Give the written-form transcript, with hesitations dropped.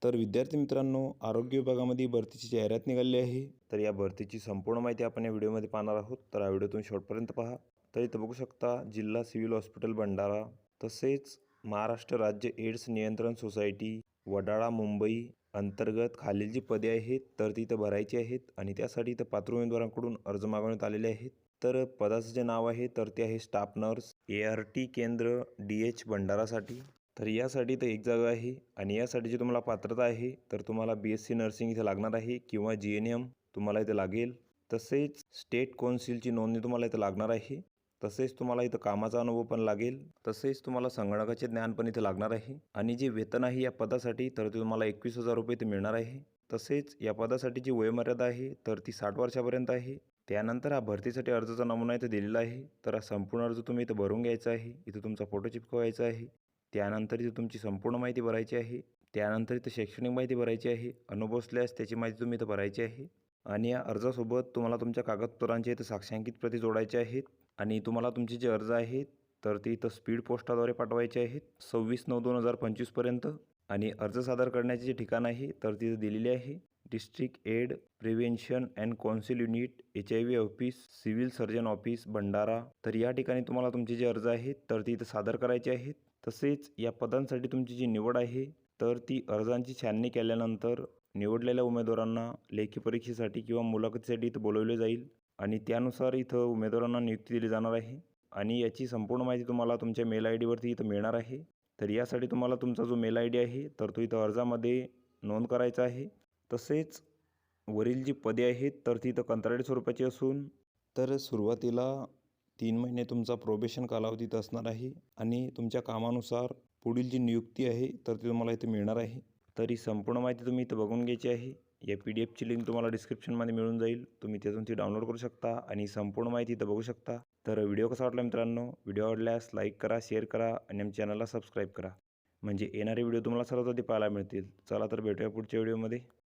तर विद्यार्थी मित्रांनो, आरोग्य विभागामध्ये भरतीची जाहिरात निघाली आहे. तर या भरतीची संपूर्ण माहिती आपण या व्हिडिओमध्ये पाहणार आहोत. तर हा व्हिडिओ तुम्ही शेवटपर्यंत पहा. तर इथं बघू शकता जिल्हा सिव्हिल हॉस्पिटल भंडारा, तसेच महाराष्ट्र राज्य एड्स नियंत्रण सोसायटी वडाळा मुंबई अंतर्गत खालील जी पदे आहेत तर ती इथं भरायची आहेत आणि त्यासाठी इथं पात्र उमेदवारांकडून अर्ज मागवण्यात आलेले आहेत. तर पदाचं जे नाव आहे तर ते आहे स्टाफ नर्स ART केंद्र DH भंडारासाठी. तर यासाठी तर एक जागा आहे आणि यासाठी तुम्हाला पात्रता आहे तर तुम्हाला BSc नर्सिंग इथे लागणार आहे किंवा GNM तुम्हाला इथे लागेल. तसेच स्टेट कौन्सिलची नोंदणी तुम्हाला इथं लागणार आहे. तसेच तुम्हाला इथं कामाचा अनुभव पण लागेल. तसेच तुम्हाला संगणकाचे ज्ञान पण इथे लागणार आहे आणि जे वेतन आहे या पदासाठी तर ते तुम्हाला 21,000 रुपये इथे मिळणार आहे. तसेच या पदासाठी जी वयोमर्यादा आहे तर ती 60 वर्षापर्यंत आहे. त्यानंतर हा भरतीसाठी अर्जाचा नमुना इथं दिलेला आहे. तर हा संपूर्ण अर्ज तुम्ही इथं भरून घ्यायचा आहे. इथं तुमचा फोटो चिपकवायचा आहे. त्यानंतर इथं तुमची संपूर्ण माहिती भरायची आहे. त्यानंतर इथं शैक्षणिक माहिती भरायची आहे. अनुभव असल्यास त्याची माहिती तुम्ही इथं भरायची आहे आणि या अर्जासोबत तुम्हाला तुमच्या कागदपत्रांचे इथं साक्षांकित प्रती जोडायच्या आहेत आणि तुम्हाला तुमचे जे अर्ज आहेत तर ते इथं स्पीड पोस्टाद्वारे पाठवायचे आहेत 26/9/2025 पर्यंत. आणि अर्ज सादर करण्याचे जे ठिकाण आहे तर तिथं दिलेले आहे district aid prevention and council unit HIV office civil surgeon office Bhandara. तर या ठिकाणी तुम्हाला तुमचे जे अर्ज आहेत तर ते इथं सादर करायचे आहेत. तसेच या पदांसाठी तुमची जी निवड आहे तर ती अर्जांची छाननी केल्यानंतर निवडलेल्या उमेदवारांना लेखी परीक्षेसाठी किंवा मुलाखतीसाठी इथं बोलवले जाईल आणि त्यानुसार इथं उमेदवारांना नियुक्ती दिली जाणार आहे आणि याची संपूर्ण माहिती तुम्हाला तुमच्या मेल ID वरती इथं मिळणार आहे. तर यासाठी तुम्हाला तुमचा जो मेल ID आहे तर तो इथं अर्जामध्ये नोंद करायचा आहे. तसेच वरील जी पदे आहेत तर ती इथं कंत्राटी स्वरूपाची असून तर सुरुवातीला 3 महिने तुमचा प्रोबेशन कालावधीत असणार आहे आणि तुमच्या कामानुसार पुढील जी नियुक्ती आहे तर ती तुम्हाला इथे मिळणार आहे. तर ही संपूर्ण माहिती तुम्ही इथं बघून घ्यायची आहे. या PDFची लिंक तुम्हाला डिस्क्रिप्शनमध्ये मिळून जाईल. तुम्ही त्यातून ती डाउनलोड करू शकता आणि संपूर्ण माहिती इथं बघू शकता. तर व्हिडिओ कसा वाटला मित्रांनो? व्हिडिओ आवडल्यास लाईक करा, शेअर करा आणि आमच्या चॅनलला सबस्क्राईब करा. म्हणजे येणारे व्हिडिओ तुम्हाला सर्वात आधी पाहायला मिळतील. चला तर भेटूया पुढच्या व्हिडिओमध्ये.